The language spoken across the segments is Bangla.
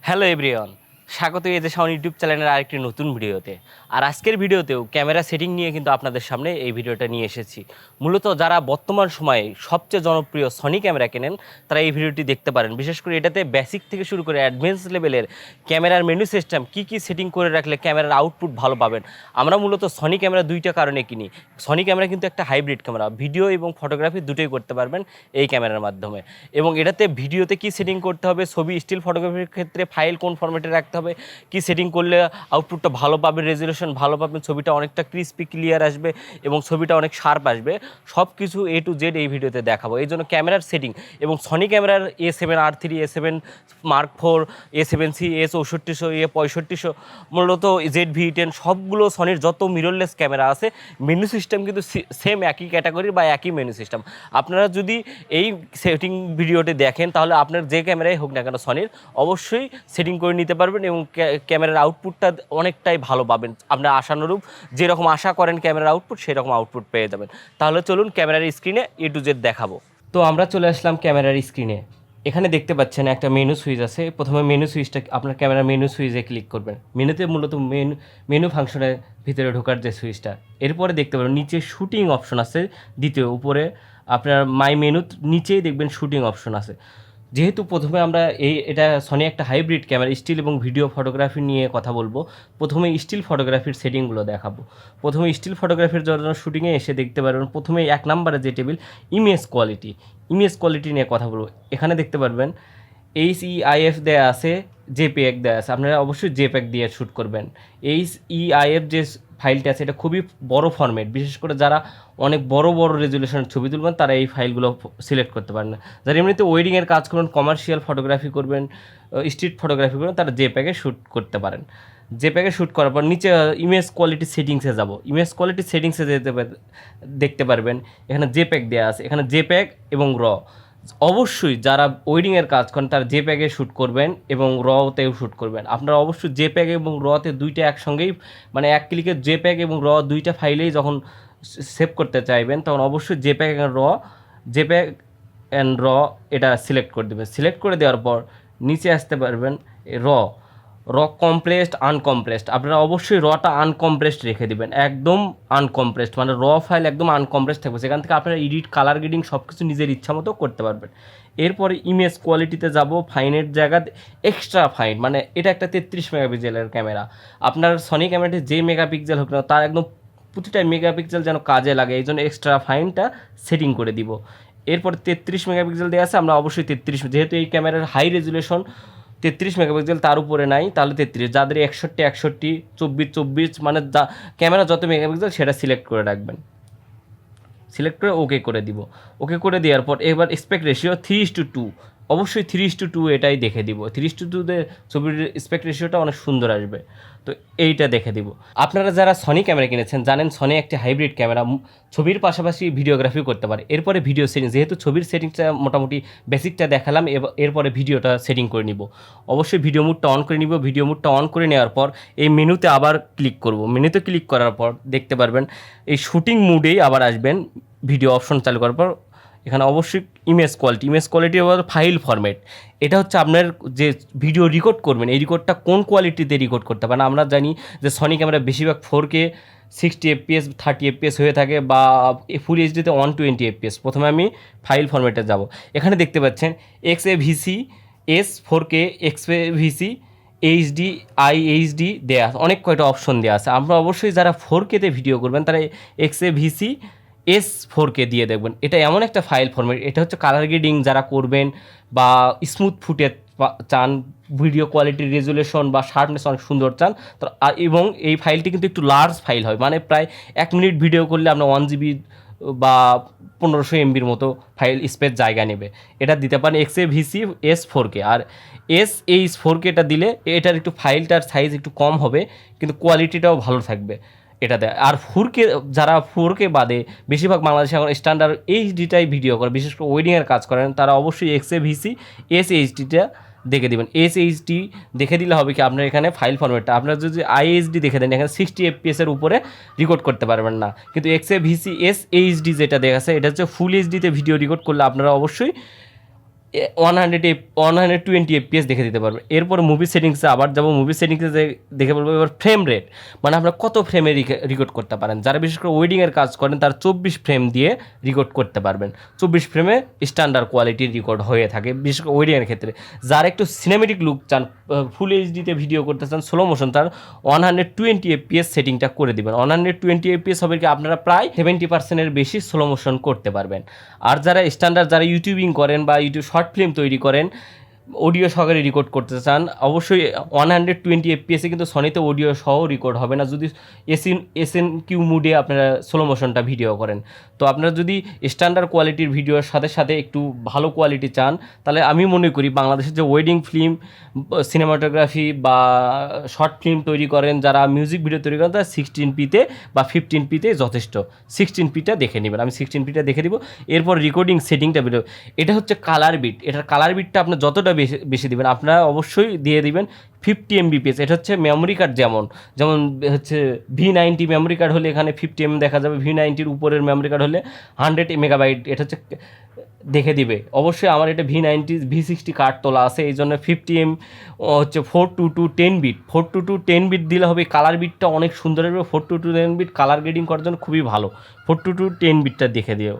হ্যালো এভরিওয়ান, স্বাগত এই যে সাউন্ড ইউটিউব চ্যানেলের আরেকটি নতুন ভিডিওতে। আর আজকের ভিডিওতেও ক্যামেরা সেটিং নিয়ে কিন্তু আপনাদের সামনে এই ভিডিওটা নিয়ে এসেছি। মূলত যারা বর্তমান সময়ে সবচেয়ে জনপ্রিয় সনি ক্যামেরা কেনেন তারা এই ভিডিওটি দেখতে পারেন। বিশেষ করে এটাতে বেসিক থেকে শুরু করে অ্যাডভান্স লেভেলের ক্যামেরার মেনু সিস্টেম কী সেটিং করে রাখলে ক্যামেরার আউটপুট ভালো পাবেন। আমরা মূলত সনি ক্যামেরা দুইটা কারণে কিনি। সনি ক্যামেরা কিন্তু একটা হাইব্রিড ক্যামেরা, ভিডিও এবং ফটোগ্রাফি দুটোই করতে পারবেন এই ক্যামেরার মাধ্যমে। এবং এটাতে ভিডিওতে কি সেটিং করতে হবে, ছবি স্টিল ফটোগ্রাফির ক্ষেত্রে ফাইল কোন ফরম্যাটে রাখতে হবে, কি সেটিং করলে আউটপুটটা ভালো পাবে, রেজুলেশন ভালো পাবেন, ছবিটা অনেকটা ক্রিস্পি ক্লিয়ার আসবে এবং ছবিটা অনেক শার্প আসবে, সব কিছু A to Z এই ভিডিওতে দেখাবো। এই জন্য ক্যামেরার সেটিং এবং সনি ক্যামেরার A7R3, A7 Mark IV, A7C, A6400, A6500, মূলত ZV-10 সবগুলো সনির যত মিররলেস ক্যামেরা আছে মেনু সিস্টেম কিন্তু সেম একই ক্যাটাগরির বা একই মেনু সিস্টেম। আপনারা যদি এই সেটিং ভিডিওটি দেখেন তাহলে আপনার যে ক্যামেরাই হোক না কেন সনির অবশ্যই সেটিং করে নিতে পারবেন এবং ক্যামেরার আউটপুটটা অনেকটাই ভালো পাবেন। আপনার আশানুরূপ যেরকম আশা করেন ক্যামেরার আউটপুট সেরকম আউটপুট পেয়ে যাবেন। তাহলে চলুন ক্যামেরার স্ক্রিনে A to Z দেখাবো। তো আমরা চলে আসলাম ক্যামেরার স্ক্রিনে। এখানে দেখতে পাচ্ছেন একটা মেনু সুইচ আছে। প্রথমে মেনু সুইচটা আপনার ক্যামেরার মেনু সুইচে ক্লিক করবেন। মেনুতে মূলত মেনু ফাংশনের ভিতরে ঢোকার যে সুইচটা, এরপরে দেখতে পাবেন নিচে শুটিং অপশন আছে। দ্বিতীয় উপরে আপনার মাই মেনুর নিচেই দেখবেন শুটিং অপশন আছে। যেহেতু প্রথমে আমরা এটা সনি একটা হাইব্রিড ক্যামেরা, স্টিল এবং ভিডিও ফটোগ্রাফি নিয়ে কথা বলবো। প্রথমে স্টিল ফটোগ্রাফির সেটিংগুলো দেখাবো। প্রথমে স্টিল ফটোগ্রাফির জন্য শুটিংয়ে এসে দেখতে পারবেন প্রথমে 1 নম্বরে যে টেবিল ইমেজ কোয়ালিটি নিয়ে কথা বলবো। এখানে দেখতে পারবেন HEIF দেয়া আছে, জেপিএগ দেয়া আছে। আপনারা অবশ্যই জেপিএগ দিয়ে শ্যুট করবেন। HEIF যে ফাইলটা আছে এটা খুবই বড় ফরম্যাট, বিশেষ করে যারা অনেক বড় রেজুলেশনের ছবি তুলবেন তারা এই ফাইলগুলো সিলেক্ট করতে পারেন না। যারা এমনিতে ওয়েডিংয়ের কাজ করবেন, কমার্শিয়াল ফটোগ্রাফি করবেন, স্ট্রিট ফটোগ্রাফি করবেন, তারা জেপিএগে শ্যুট করতে পারেন। জেপিএগে শ্যুট করার পর নিচে ইমেজ কোয়ালিটি সেটিংসে যাব। ইমেজ কোয়ালিটি সেটিংসে দেখতে পারবেন এখানে জেপিএগ দেওয়া আছে। এখানে জেপিএগ এবং র, অবশ্যই যারা ওয়েডিংয়ের কাজ করেন তারা জেপিএগে শ্যুট করবেন এবং রতেও শ্যুট করবেন। আপনারা অবশ্যই জেপিএগ এবং রতে দুইটা একসঙ্গেই, মানে এক ক্লিকে জেপিএগ এবং র দুইটা ফাইলেই যখন সেভ করতে চাইবেন তখন অবশ্যই জেপিএগ অ্যান্ড র এটা সিলেক্ট করে দেবেন। সিলেক্ট করে দেওয়ার পর নিচে আসতে পারবেন র কম্প্রেসড আনকম্প্রেসড। আপনারা অবশ্যই রটা আনকম্প্রেসড রেখে দেবেন, একদম আনকম্প্রেসড, মানে র ফাইল একদম আনকম্প্রেসড থাকবে। সেখান থেকে আপনারা এডিট, কালার গ্রেডিং সব কিছু নিজের ইচ্ছা মতো করতে পারবেন। এরপরে ইমেজ কোয়ালিটিতে যাব, ফাইনের জায়গাতে এক্সট্রা ফাইন, মানে এটা একটা 33 মেগাপিক্সেলের ক্যামেরা। আপনার সনি ক্যামেরাটি যে মেগাপিক্সেল হোক না তার একদম প্রতিটা মেগাপিক্সেল যেন কাজে লাগে, এই জন্য এক্সট্রা ফাইনটা সেটিং করে দিব। এরপর 33 মেগাপিক্সেল দেওয়া আছে, আমরা অবশ্যই 33, যেহেতু এই ক্যামেরার হাই রেজুলেশন 33 মেগাপিক্সেল, তার উপরে নাই তাহলে 33। যাদের 61, 24, মানে ক্যামেরা যত মেগাপিক্সেল সেটা সিলেক্ট করে রাখবেন। সিলেক্ট করে ওকে করে দিব। ওকে করে দেওয়ার পর এবার এসপেক্ট রেশিও 3:2, অবশ্যই 3:2 এটাই দেখে দিব। 3:2তে ছবির এসপেক্ট রেশিওটা অনেক সুন্দর আসবে, তো এইটা দেখে দিব। আপনারা যারা সনি ক্যামেরা কিনেছেন জানেন সনি একটি হাইব্রিড ক্যামেরা, ছবির পাশাপাশি ভিডিওগ্রাফি করতে পারে। এরপরে ভিডিও সেটিং, যেহেতু ছবির সেটিংটা মোটামুটি বেসিকটা দেখালাম, এরপরে ভিডিওটা সেটিং করে নিব। অবশ্যই ভিডিও মুডটা অন করে নিব। ভিডিও মুডটা অন করে নেওয়ার পর এই মেনুতে আবার ক্লিক করব। মেনুতে ক্লিক করার পর দেখতে পারবেন এই শুটিং মুডেই আবার আসবেন। ভিডিও অপশন চালু করার পর এখানে অবশ্যই ইমেজ কোয়ালিটি আবার ফাইল ফরম্যাট। এটা হচ্ছে আপনার যে ভিডিও রেকর্ড করবেন এই রেকর্ডটা কোন কোয়ালিটিতে রেকর্ড করতে পারেন। আমরা জানি যে সনি ক্যামেরা বেশিরভাগ 4K 60 FPS 30 FPS হয়ে থাকে, বা ফুল এইচডিতে 120 FPS। প্রথমে আমি ফাইল ফরম্যাটে যাব। এখানে দেখতে পাচ্ছেন XAVC, S4K, XAVC, HD, IHD দেওয়া আছে, অনেক কয়টা অপশন দেওয়া আছে। আমরা অবশ্যই যারা 4K-তে ভিডিও করবেন তারা XAVC S4K দিয়ে দেখবেন। এটা এমন একটা ফাইল ফরম্যাট, এটা হচ্ছে কালার গ্রেডিং যারা করবেন বা স্মুথ ফুটেজ চান, ভিডিও কোয়ালিটি রেজুলেশন বা শার্পনেস অনেক সুন্দর চান তো, এবং এই ফাইলটি কিন্তু একটু লার্জ ফাইল হয়, মানে প্রায় 1 মিনিট ভিডিও করলে আমরা 1 GB বা 1500 MBর মতো ফাইল স্পেস জায়গা নেবে। এটা দিতে পারেন XAVC S4K। আর SH4Kটা দিলে এটার একটু ফাইলটার সাইজ একটু কম হবে কিন্তু কোয়ালিটিটাও ভালো থাকবে এটা দেয়। আর 4K, যারা 4K বাদে বেশিরভাগ বাংলাদেশে এখন স্ট্যান্ডার্ড এইচডিটাই ভিডিও করে, বিশেষ করে ওয়েডিংয়ের কাজ করেন, তারা অবশ্যই XAVC SHDটা দেখে দেবেন। SHD দেখে দিলে হবে কি আপনার এখানে ফাইল ফরম্যাটটা, আপনার যদি IHD দেখে দেন এখানে 60 FPS-এর উপরে রেকর্ড করতে পারবেন না। কিন্তু XAVC SHD যেটা দেখাচ্ছে এটা হচ্ছে ফুল এইচডিতে ভিডিও রেকর্ড করলে আপনারা অবশ্যই 120 FPS দেখে দিতে পারবে। এরপর মুভি সেটিংসে আবার যাবো, মুভি সেটিংসে দেখে বলবো এবার ফ্রেম রেট, মানে আপনারা কত ফ্রেমে রেকর্ড করতে পারেন। যারা বিশেষ করে ওয়েডিংয়ের কাজ করেন তারা 24 ফ্রেম দিয়ে রেকর্ড করতে পারবেন। 24 ফ্রেমে স্ট্যান্ডার্ড কোয়ালিটির রেকর্ড হয়ে থাকে বিশেষ করে ওয়েডিংয়ের ক্ষেত্রে। যারা একটু সিনেমেটিক লুক চান, ফুল এইচডিতে ভিডিও করতে চান, স্লো মোশন, তার 120 FPS সেটিংটা করে দেবেন। 120 FPS হবে কি আপনারা প্রায় 70%-এর বেশি স্লো মোশন করতে পারবেন। আর যারা স্ট্যান্ডার্ড, যারা ইউটিউবিং করেন বা ইউটিউব শর্ট ফিল্ম তৈরি করেন, অডিও সহকারে রেকর্ড করতে চান, অবশ্যই 120 FPS কিন্তু সনিতে অডিও সহ রেকর্ড হবে না যদি SNQ মুডে আপনারা স্লো মোশনটা ভিডিও করেন। তো আপনারা যদি স্ট্যান্ডার্ড কোয়ালিটির ভিডিওর সাথে সাথে একটু ভালো কোয়ালিটি চান, তাহলে আমি মনে করি বাংলাদেশের যে ওয়েডিং ফিল্ম, সিনেমাটোগ্রাফি বা শর্ট ফিল্ম তৈরি করেন, যারা মিউজিক ভিডিও তৈরি করেন, তারা 16p-তে বা 15p-তে যথেষ্ট। 16p-টা দেখে নেবেন, আমি 16p-টা দেখে দিব। এরপর রেকর্ডিং সেটিংটা ভিডিও, এটা হচ্ছে কালার বিট। এটার কালার বিটটা আপনার যতটা বেশি দিবেন, আপনারা অবশ্যই দিয়ে দিবেন 50 MBPS। এটা হচ্ছে মেমোরি কার্ড, যেমন হচ্ছে V90 মেমোরি কার্ড হলে এখানে 50 দেখা যাবে, V90-র উপরের মেমোরি কার্ড হলে 100 MB, এটা হচ্ছে দেখে দিবে। অবশ্যই আমার এটা V60 কার্ড তোলা আছে, এই জন্য 50 হচ্ছে 42210 বিট, 42210 বিট দিলে হবে। কালার বিটটা অনেক সুন্দর হবে, 42210 বিট কালার গ্রেডিং করার জন্য খুবই ভালো, 42210 বিটটা দেখে দিও।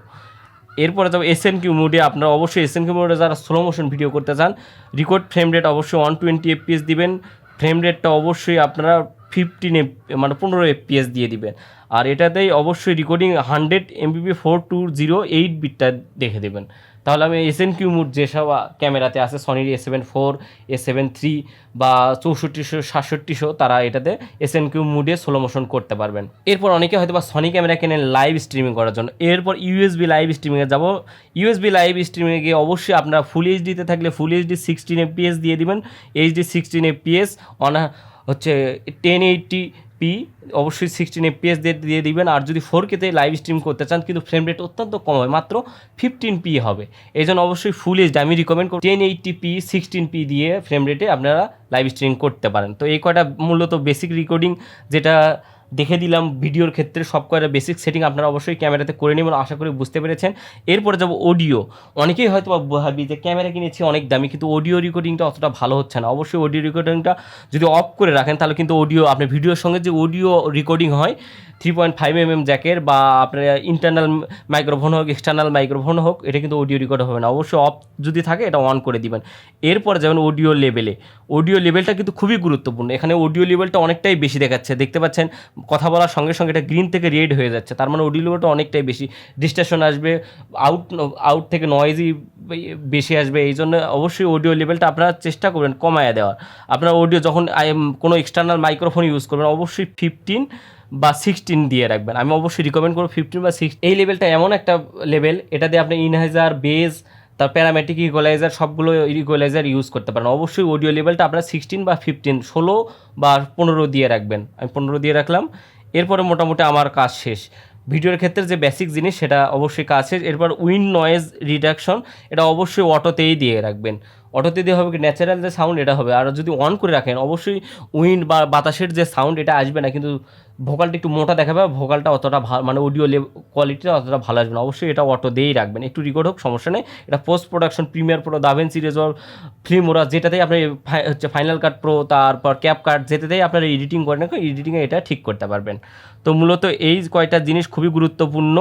এরপরে যাবো SNQ মোডে। আপনারা অবশ্যই SNQ মোডে যারা স্লো মোশন ভিডিও করতে চান, রেকর্ড ফ্রেম রেট অবশ্যই 120 FPS দিবেন। ফ্রেম রেটটা অবশ্যই আপনারা 15 FPS দিয়ে দিবেন। আর এটাতেই অবশ্যই রেকর্ডিং 100 MBP 4208 বিটটা দেখে দেবেন। তাহলে আমি SNQ মোড যেসব ক্যামেরাতে আছে, সনির A7 IV, A7 III বা 6400 তারা এটাতে SNQ মোডে স্লো মোশন করতে পারবেন। এরপর অনেকে হয়তো বা সনি ক্যামেরা কেনেন লাইভ স্ট্রিমিং করার জন্য। এরপর USB লাইভ স্ট্রিমিংয়ে যাব। USB লাইভ স্ট্রিমিংয়ে গিয়ে অবশ্যই আপনারা ফুল এইচডিতে থাকলে ফুল এইচডি 16 FPS দিয়ে দিবেন। HD 16 FPS হচ্ছে 1080p অবশ্যই 16 FPS দিয়ে দিবেন। আর যদি 4K-তে লাইভ স্ট্রিম করতে চান, কিন্তু ফ্রেম রেট অত্যন্ত কম হয়, মাত্র 15p হবে, এই জন্য অবশ্যই ফুল এইচডি আমি রিকমেন্ড করি। 1080p 16p দিয়ে ফ্রেম রেটে আপনারা লাইভ স্ট্রিম করতে পারেন। তো এই কয়টা মূলত বেসিক রেকর্ডিং যেটা দেখে দিলাম ভিডিওর ক্ষেত্রে, সব কয়টা বেসিক সেটিং আপনারা অবশ্যই ক্যামেরাতে করে নেবেন, আশা করি বুঝতে পেরেছেন। এরপরে যাব অডিও। অনেকেই হয়তো ভাবি যে ক্যামেরা কিনেছি অনেক দামি, কিন্তু অডিও রেকর্ডিংটা অতটা ভালো হচ্ছে না। অবশ্যই অডিও রেকর্ডিংটা যদি অফ করে রাখেন, তাহলে কিন্তু অডিও আপনার ভিডিওর সঙ্গে যে অডিও রেকর্ডিং হয় 3.5mm জ্যাকের বা আপনার ইন্টারনাল মাইক্রোফোন হোক, এক্সটার্নাল মাইক্রোফোন হোক, এটা কিন্তু অডিও রেকর্ড হবে না। অবশ্যই অফ যদি থাকে এটা অন করে দিবেন। এরপর যেমন অডিও লেভেলে, অডিও লেভেলটা কিন্তু খুবই গুরুত্বপূর্ণ। এখানে অডিও লেভেলটা অনেকটাই বেশি দেখাচ্ছে, দেখতে পাচ্ছেন কথা বলার সঙ্গে সঙ্গে এটা গ্রিন থেকে রেড হয়ে যাচ্ছে, তার মানে অডিও লেভেলটা অনেকটাই বেশি। ডিস্টরশন আসবে, আউট থেকে নয়েজই বেশি আসবে, এই জন্য অবশ্যই অডিও লেভেলটা আপনারা চেষ্টা করবেন কমায় দেওয়ার। আপনার অডিও যখন কোনো এক্সটার্নাল মাইক্রোফোন ইউজ করবেন, অবশ্যই 15 বা 16 দিয়ে রাখবেন। আমি অবশ্যই রিকমেন্ড করবো 15 বা 16। এই লেভেলটা এমন একটা লেভেল, এটা দিয়ে আপনি ইনহাইজার, বেজ, তার প্যারামেট্রিক ইকুয়ালাইজার সবগুলো ইকুয়ালাইজার ইউজ করতে পারেন। অবশ্যই অডিও লেভেলটা আপনারা 16 বা 15, 16 বা 15 দিয়ে রাখবেন। আমি 15 দিয়ে রাখলাম। এরপরে মোটামুটি আমার কাজ শেষ। ভিডিওর ক্ষেত্রে যে বেসিক জিনিস সেটা অবশ্যই কাজ শেষ। এরপর উইন্ড নয়েজ রিডাকশন, এটা অবশ্যই অটোতেই দিয়ে রাখবেন। অটোতে দিয়ে হবে কি ন্যাচারাল যে সাউন্ড এটা হবে। আর যদি অন করে রাখেন, অবশ্যই উইন্ড বা বাতাসের যে সাউন্ড এটা আসবে না, কিন্তু ভোকালটা একটু মোটা দেখাবে, ভোকালটা অতটা ভালো, মানে অডিও কোয়ালিটিটা অতটা ভালো আসবে না। অবশ্যই এটা অটো দিয়েই রাখবেন। একটু রেকর্ড হোক সমস্যা নেই, এটা post production, Premiere Pro, DaVinci Resolve, Filmora, যেটাতেই আপনি হচ্ছে ফাইনাল কাট প্রো, তারপর ক্যাপ কাট, যেটাতেই আপনারা এডিটিং করেন না, এডিটিংয়ে এটা ঠিক করতে পারবেন। তো মূলত এই কয়টা জিনিস খুবই গুরুত্বপূর্ণ।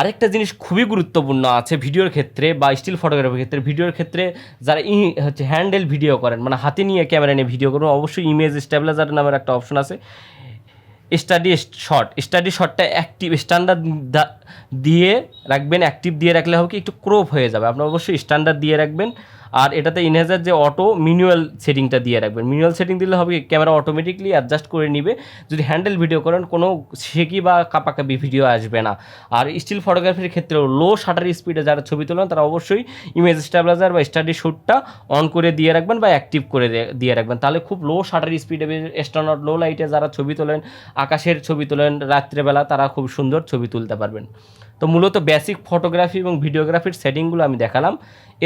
আরেকটা জিনিস খুবই গুরুত্বপূর্ণ আছে ভিডিওর ক্ষেত্রে বা স্টিল ফটোগ্রাফির ক্ষেত্রে। ভিডিওর ক্ষেত্রে যারা হচ্ছে হ্যান্ডেল ভিডিও করেন, মানে হাতে নিয়ে ক্যামেরা নিয়ে ভিডিও করবেন, অবশ্যই ইমেজ স্টেবিলাইজার নামের একটা অপশন আছে। স্টাডি শটটা অ্যাক্টিভ স্ট্যান্ডার্ড দিয়ে রাখবেন। অ্যাক্টিভ দিয়ে রাখলে হবে কি একটু ক্রপ হয়ে যাবে, আপনার অবশ্যই স্ট্যান্ডার্ড দিয়ে রাখবেন। আর এটাতে ইনহেজার যে অটো ম্যানুয়াল সেটিংটা দিয়ে রাখবেন। ম্যানুয়াল সেটিং দিলে হবে কি ক্যামেরা অটোমেটিকলি অ্যাডজাস্ট করে নিবে। যদি হ্যান্ডেল ভিডিও করেন, কোনো শেকি বা কাপাকাপি ভিডিও আসবে না। আর স্টিল ফটোগ্রাফির ক্ষেত্রেও লো শাটার স্পিডে যারা ছবি তোলেন, তারা অবশ্যই ইমেজ স্টেবিলাইজার বা স্টাডি শ্যুটটা অন করে দিয়ে রাখবেন বা অ্যাক্টিভ করে দিয়ে রাখবেন। তাহলে খুব লো শাটার স্পিডে, স্ট্যান্ডার্ড লো লাইটে যারা ছবি তোলেন, আকাশের ছবি তোলেন রাত্রেবেলা, তারা খুব সুন্দর ছবি তুলতে পারবেন। তো মূলত বেসিক ফটোগ্রাফি এবং ভিডিওগ্রাফির সেটিংগুলো আমি দেখালাম।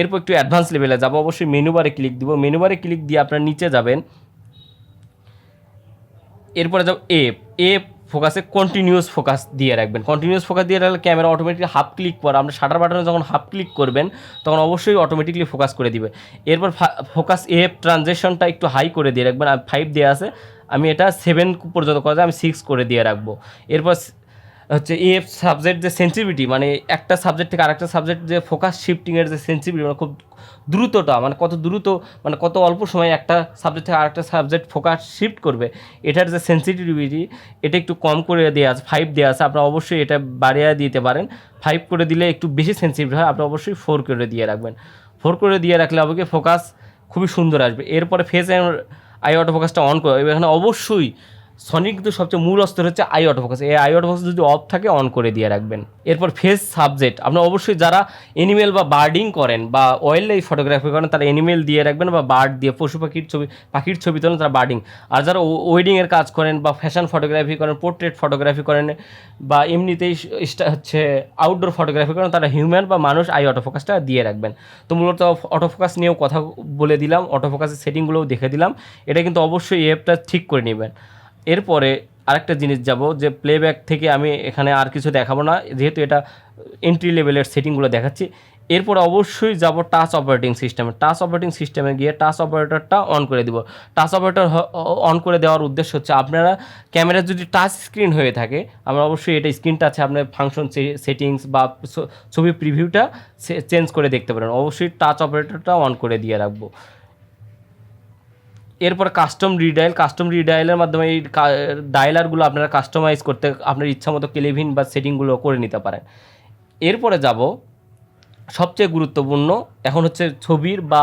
এরপর একটু অ্যাডভান্স লেভেলে যাবো। অবশ্যই মেনু বারে ক্লিক দিব। মেনু বারে ক্লিক দিয়ে আপনার নিচে যাবেন। এরপরে যাও ফোকাসে কন্টিনিউয়াস ফোকাস দিয়ে রাখবেন। কন্টিনিউয়াস ফোকাস দিয়ে রাখলে ক্যামেরা অটোমেটিক হাফ ক্লিক পর আপনি শাটার বাটনে যখন হাফ ক্লিক করবেন তখন অবশ্যই অটোমেটিকলি ফোকাস করে দিবে। এরপর ফোকাস এফ ট্রানজেকশনটা একটু হাই করে দিয়ে রাখবেন। 5 দেওয়া আছে, আমি এটা 7 পর্যন্ত করা যায়, আমি 6 করে দিয়ে রাখবো। এরপর হচ্ছে এফ সাবজেক্ট যে সেন্সিটিভিটি, মানে একটা সাবজেক্ট থেকে আরেকটা সাবজেক্ট যে ফোকাস শিফটিংয়ের যে সেন্সিটিভিটি, মানে খুব দ্রুতটা, মানে কত দ্রুত, মানে কত অল্প সময়ে একটা সাবজেক্ট থেকে আরেকটা সাবজেক্ট ফোকাস শিফট করবে, এটার যে সেন্সিটিভিটি এটা একটু কম করে দেওয়া আছে, 5 দেওয়া আছে। আপনারা অবশ্যই এটা বাড়িয়ে দিতে পারেন। 5 করে দিলে একটু বেশি সেন্সিটিভ হয়, আপনি অবশ্যই 4 করে দিয়ে রাখবেন। 4 করে দিয়ে রাখলে হবে কি ফোকাস খুবই সুন্দর আসবে। এরপরে ফেস আই অটো ফোকাসটা অন করে, এখানে অবশ্যই সনির কিন্তু সবচেয়ে মূল অস্ত্র হচ্ছে আই অটো ফোকাস। এই আই অটো ফোকাস যদি অফ থাকে অন করে দিয়ে রাখবেন। এরপর ফেস সাবজেক্ট, আপনার অবশ্যই যারা এনিমেল বা বার্ডিং করেন বা ওয়াইল্ড লাইফ ফটোগ্রাফি করেন তারা এনিমেল দিয়ে রাখবেন, বা বার্ড দিয়ে পশু পাখির ছবি তোলেন তারা বার্ডিং। আর যারা ওয়েডিংয়ের কাজ করেন বা ফ্যাশন ফটোগ্রাফি করেন, পোর্ট্রেট ফটোগ্রাফি করেন, বা এমনিতেই হচ্ছে আউটডোর ফটোগ্রাফি করেন, তারা হিউম্যান বা মানুষ আই অটো ফোকাসটা দিয়ে রাখবেন। তো মূলত অটো ফোকাস নিয়েও কথা বলে দিলাম, অটো ফোকাসের সেটিংগুলোও দেখে দিলাম। এটা কিন্তু অবশ্যই অ্যাপটা ঠিক করে নেবেন। এরপরে আরেকটা জিনিস যাব, যে প্লেব্যাক থেকে আমি এখানে আর কিছু দেখাবো না, যেহেতু এটা এন্ট্রি লেভেলের সেটিংগুলো দেখাচ্ছি। এরপর অবশ্যই যাব টাচ অপারেটিং সিস্টেমে। টাচ অপারেটিং সিস্টেমে গিয়ে টাচ অপারেটরটা অন করে দিব। টাচ অপারেটর অন করে দেওয়ার উদ্দেশ্য হচ্ছে আপনারা ক্যামেরা যদি টাচ স্ক্রিন হয়ে থাকে, আমরা অবশ্যই এটা স্ক্রিনটা আছে, আপনার ফাংশন সেটিংস বা ছবি প্রিভিউটা চেঞ্জ করে দেখতে পারেন। অবশ্যই টাচ অপারেটরটা অন করে দিয়ে রাখবো। এরপর কাস্টম রিডায়ালের মাধ্যমে এই ডায়ালারগুলো আপনারা কাস্টমাইজ করতে আপনার ইচ্ছা মতো কেলেভিন বা সেটিংগুলো করে নিতে পারেন। এরপরে যাব সবচেয়ে গুরুত্বপূর্ণ, এখন হচ্ছে ছবির বা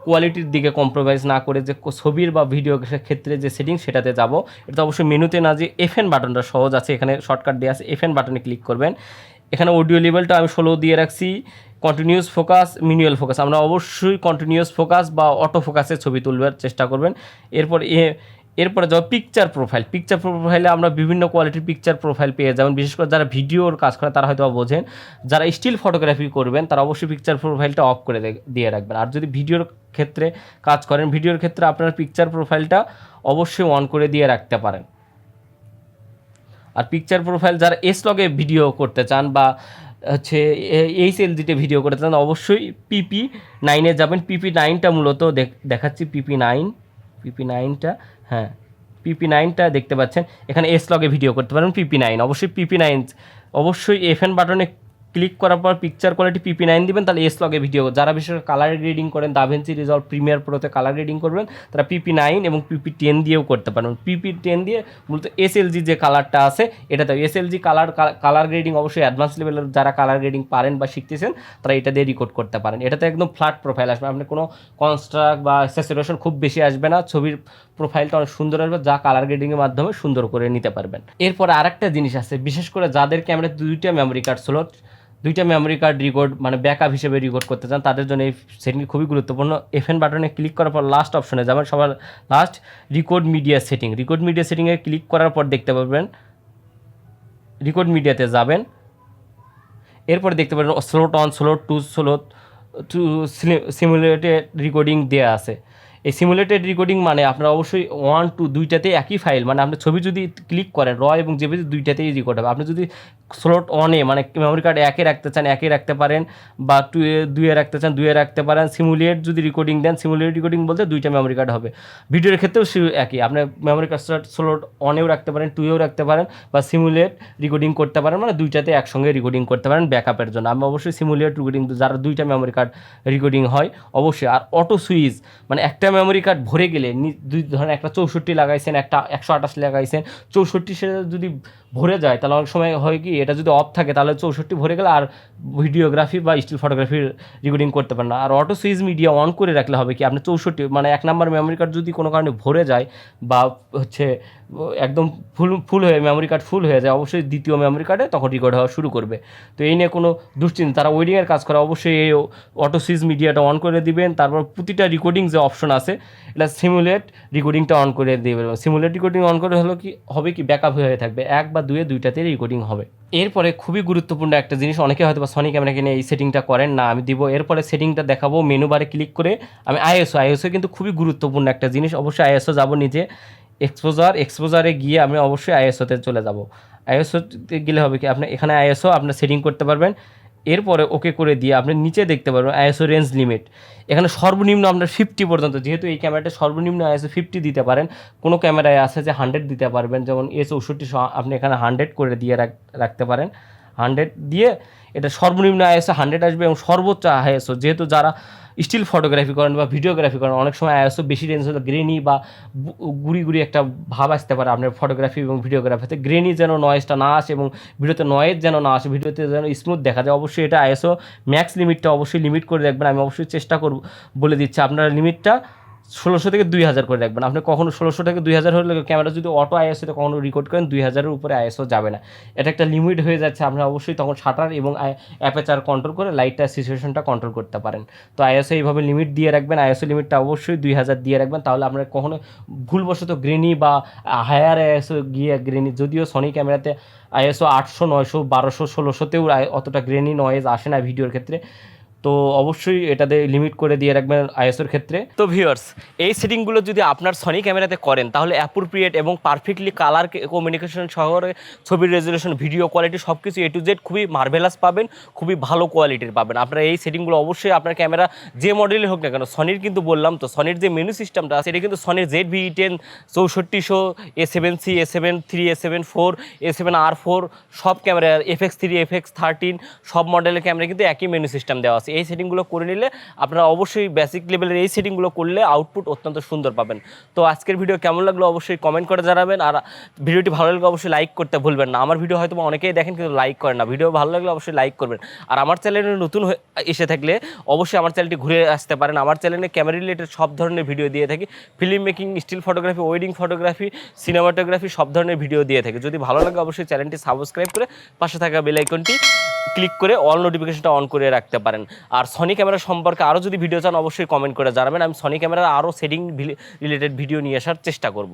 কোয়ালিটির দিকে কম্প্রোমাইজ না করে যে ছবির বা ভিডিও ক্ষেত্রে যে সেটিং সেটাতে যাব। এটা অবশ্যই মেনুতে না, যে এফএন বাটনটা সহজ আছে, এখানে শর্টকাট দেওয়া আছে, এফএন বাটনে ক্লিক করবেন। এখানে অডিও লেভেলটা আমি 16 দিয়ে রাখছি। কন্টিনিউয়াস ফোকাস, ম্যানুয়াল ফোকাস, আমরা অবশ্যই কন্টিনিউয়াস ফোকাস বা অটো ফোকাসে ছবি তুলবার চেষ্টা করবেন। এরপরে যাবো পিকচার প্রোফাইলে আমরা বিভিন্ন কোয়ালিটির পিকচার প্রোফাইল পেয়ে যাবেন। বিশেষ করে যারা ভিডিওর কাজ করেন তারা হয়তো বোঝেন, যারা স্টিল ফটোগ্রাফি করবেন তারা অবশ্যই পিকচার প্রোফাইলটা অফ করে দিয়ে রাখবেন। আর যদি ভিডিওর ক্ষেত্রে কাজ করেন, ভিডিওর ক্ষেত্রে আপনার পিকচার প্রোফাইলটা অবশ্যই অন করে দিয়ে রাখতে পারেন। আর পিকচার প্রোফাইল যারা এসলগে ভিডিও করতে চান বা হচ্ছে এইচএলজিতে ভিডিও করতে চান, অবশ্যই PP9-এ যাবেন। PP9টা মূলত দেখাচ্ছি, PP9টা, হ্যাঁ PP9টা দেখতে পাচ্ছেন, এখানে এসলগে ভিডিও করতে পারেন। PP9 অবশ্যই PP9 অবশ্যই এফএন বাটনে ক্লিক করার পর পিকচার কোয়ালিটি PP9 দিবেন, তাহলে এসলগে ভিডিও। যারা বিশেষ করে কালার গ্রেডিং করেন, দাভিন্সি রিজলভ, প্রিমিয়ার প্রোতে কালার গ্রেডিং করবেন, তারা PP9 এবং PP10 দিয়েও করতে পারেন। PP10 দিয়ে মূলত এসএলজি যে কালারটা আছে এটাতে এসএলজি কালার গ্রেডিং অবশ্যই অ্যাডভান্স লেভেলের যারা কালার গ্রেডিং পারেন বা শিখতেছেন তারা এটা দিয়ে রেকর্ড করতে পারেন। এটাতে একদম ফ্ল্যাট প্রোফাইল আসবে, আপনার কোনো কনস্ট্রাক্ট বা স্যাচুরেশন খুব বেশি আসবে না, ছবির প্রোফাইলটা অনেক সুন্দর আসবে, যা কালার গ্রেডিংয়ের মাধ্যমে সুন্দর করে নিতে পারবেন। এরপর আরেকটা জিনিস আছে, বিশেষ করে যাদের ক্যামেরা দুইটা মেমোরি কার্ড স্লট, দুইটা মেমোরি কার্ড রেকর্ড মানে ব্যাকআপ হিসেবে রেকর্ড করতে চান, তাদের জন্য এই সেটিং খুবই গুরুত্বপূর্ণ। এফএন বাটনে ক্লিক করার পর লাস্ট অপশনে যাবেন, সবার লাস্ট রেকর্ড মিডিয়া সেটিংয়ে ক্লিক করার পর দেখতে পাবেন রেকর্ড মিডিয়াতে যাবেন। এরপর দেখতে পাবেন slot 1, slot 2, slot 2 simulated recording দেওয়া আছে। এই সিমুলেটেড রেকর্ডিং মানে আপনারা অবশ্যই 1, 2 দুইটাতেই একই ফাইল, মানে আপনি ছবি যদি ক্লিক করেন র এবং জেপিজি দুইটাতেই রেকর্ড হবে। আপনি যদি স্লট 1-এ মানে মেমোরি কার্ড 1-এ রাখতে চান 1-এ রাখতে পারেন, বা 2-এ রাখতে চান 2-এ রাখতে পারেন। সিমুলেট যদি রেকর্ডিং দেন, সিমুলেট রেকর্ডিং বলতে দুইটা মেমোরি কার্ড হবে। ভিডিওর ক্ষেত্রেও একই, আপনি মেমোরি কার্ড স্লট 1-এও রাখতে পারেন, 2-এও রাখতে পারেন, বা সিমুলেট রেকর্ডিং করতে পারেন, মানে দুইটাতে একসঙ্গে রেকর্ডিং করতে পারেন ব্যাকআপের জন্য। আমি অবশ্যই সিমুলেট রেকর্ডিং, যারা দুইটা মেমোরি কার্ড রেকর্ডিং হয় অবশ্যই। আর অটো সুইচ মানে একটা মেমোরি কার্ড ভরে গেলে দুই ধরেন একটা 64 লাগাইছেন, একটা 128 লাগাইছেন, 64 সে যদি ভরে যায় তাহলে অনেক সময় হয় কি, এটা যদি অফ থাকে তাহলে 64 ভরে গেলে আর ভিডিওগ্রাফি বা স্টিল ফটোগ্রাফির রেকর্ডিং করতে পারেন না। আর অটো সুইচ মিডিয়া অন করে রাখলে হবে কি, আপনি 64 মানে 1 নাম্বার মেমোরি কার্ড যদি কোনো কারণে ভরে যায় বা হচ্ছে একদম ফুল হয়ে মেমোরি কার্ড ফুল হয়ে যায়, অবশ্যই দ্বিতীয় মেমোরি কার্ডে তখন রেকর্ড হওয়া শুরু করবে। তো এই নিয়ে কোনো দুশ্চিন্তা, তারা ওয়েডিংয়ের কাজ করে অবশ্যই এই অটো সুইচ মিডিয়াটা অন করে দিবেন। তারপর প্রতিটা রেকর্ডিং যে অপশন আছে এটা সিমুলেট রেকর্ডিংটা অন করে দিবেন। সিমুলেট রেকর্ডিং অন করে হলো কি হবে কি, ব্যাকআপ হয়ে থাকবে, 1 বা 2-এ দুইটাতে রেকর্ডিং হবে। এরপরে খুবই গুরুত্বপূর্ণ একটা জিনিস, অনেকে হয়তো বা সনি ক্যামেরা কিনে এই সেটিংটা করেন না, আমি দিব। এরপরে সেটিংটা দেখাবো, মেনু বারে ক্লিক করে আমি আইএসও কিন্তু খুবই গুরুত্বপূর্ণ একটা জিনিস, অবশ্যই আইএসও যাব নিজে। এক্সপোজারে গিয়ে আমি অবশ্যই আইএসওতে চলে যাব। আইএসওতে গেলে হবে কি, আপনি এখানে আইএসও আপনার সেটিং করতে পারবেন। এরপরে ওকে করে দিয়ে আপনি নিচে দেখতে পারবেন আইএসও রেঞ্জ লিমিট। এখানে সর্বনিম্ন আপনার 50 পর্যন্ত, যেহেতু এই ক্যামেরাটা সর্বনিম্ন আইএসও 50 দিতে পারেন। কোনো ক্যামেরায় আছে যে 100 দিতে পারবেন, যেমন A64 আপনি এখানে 100 করে দিয়ে রাখতে পারেন। 100 দিয়ে এটা সর্বনিম্ন আইএসও 100 আসবে, এবং সর্বোচ্চ আইএসও, যেহেতু যারা স্টিল ফটোগ্রাফি করেন বা ভিডিওগ্রাফি করেন, অনেক সময় আইএসও বেশি রেঞ্জ হলে গ্রেনি বা গুড়ি গুড়ি একটা ভাব আসতে পারে আপনার ফটোগ্রাফি এবং ভিডিওগ্রাফিতে। গ্রেনি যেন নয়েজটা না আসে এবং ভিডিওতে নয়েজ যেন না আসে, ভিডিওতে যেন স্মুথ দেখা যায়, অবশ্যই এটা আইএসও ম্যাক্স লিমিটটা অবশ্যই লিমিট করে রাখবেন। আমি অবশ্যই চেষ্টা করব, বলে দিচ্ছি আপনারা লিমিটটা 1600 থেকে 2000 করে রাখবেন। আপনি কখনো 1600 থেকে 2000 হলে ক্যামেরা যদি অটো আইএসওতে কখনো রেকর্ড করেন 2000-এর উপরে আইএসও যাবে না, এটা একটা লিমিট হয়ে যাচ্ছে। আপনারা অবশ্যই তখন শাটার এবং অ্যাপারচার কন্ট্রোল করে লাইটটা সিচুয়েশনটা কন্ট্রোল করতে পারেন। তো আইএসও এইভাবে লিমিট দিয়ে রাখবেন, আইএসও লিমিটটা অবশ্যই 2000 দিয়ে রাখবেন, তাহলে আপনারা কখনো ভুলবশত গ্রেনি বা হায়ার আইএসও গিয়ে গ্রেনি, যদিও সনি ক্যামেরাতে আইএসও 800, 900, 1200, 1600তেও অতটা গ্রেনি নয়েজ আসে না ভিডিওর ক্ষেত্রে। তো অবশ্যই এটাতে লিমিট করে দিয়ে রাখবেন আইএসওর ক্ষেত্রে। তো ভিউয়ার্স, এই সেটিংগুলো যদি আপনার সনি ক্যামেরাতে করেন তাহলে অ্যাপ্রোপ্রিয়েট এবং পারফেক্টলি কালার কমিউনিকেশন সহ ছবির রেজুলেশন, ভিডিও কোয়ালিটি সব কিছু A to Z খুবই মার্ভেলাস পাবেন, খুবই ভালো কোয়ালিটির পাবেন। আপনারা এই সেটিংগুলো অবশ্যই আপনার ক্যামেরা যে মডেলের হোক না কেন, সনির কিন্তু বললাম তো, সনির যে মেনু সিস্টেমটা আছে এটা কিন্তু সনির ZV-E10, 6400, A7C, A7 III, A7 IV, A7 R4 সব ক্যামেরা, FX3, FX13 সব মডেলের ক্যামেরা কিন্তু একই মেনু সিস্টেম দেওয়া আছে। এই সেটিংগুলো করে নিলে আপনারা অবশ্যই বেসিক লেভেলের এই সেটিংগুলো করলে আউটপুট অত্যন্ত সুন্দর পাবেন। তো আজকের ভিডিও কেমন লাগলো অবশ্যই কমেন্ট করে জানাবেন, আর ভিডিওটি ভালো লাগলে অবশ্যই লাইক করতে ভুলবেন না। আমার ভিডিও হয়তো অনেকেই দেখেন কিন্তু লাইক করেন না, ভিডিও ভালো লাগলে অবশ্যই লাইক করবেন। আর আমার চ্যানেলে নতুন এসে থাকলে অবশ্যই আমার চ্যানেলটি ঘুরে আসতে পারেন। আমার চ্যানেলে ক্যামেরা রিলেটেড সব ধরনের ভিডিও দিয়ে থাকি, film making, still photography, wedding photography, cinematography সব ধরনের ভিডিও দিয়ে থাকি। যদি ভালো লাগে অবশ্যই চ্যানেলটি সাবস্ক্রাইব করে পাশে থাকা বেল আইকনটি ক্লিক করে অল নোটিফিকেশনটা অন করে রাখতে পারেন। আর সনি ক্যামেরা সম্পর্কে আরও যদি ভিডিও চান অবশ্যই কমেন্ট করে জানাবেন, আমি সনি ক্যামেরার আরও সেটিং রিলেটেড ভিডিও নিয়ে আসার চেষ্টা করব।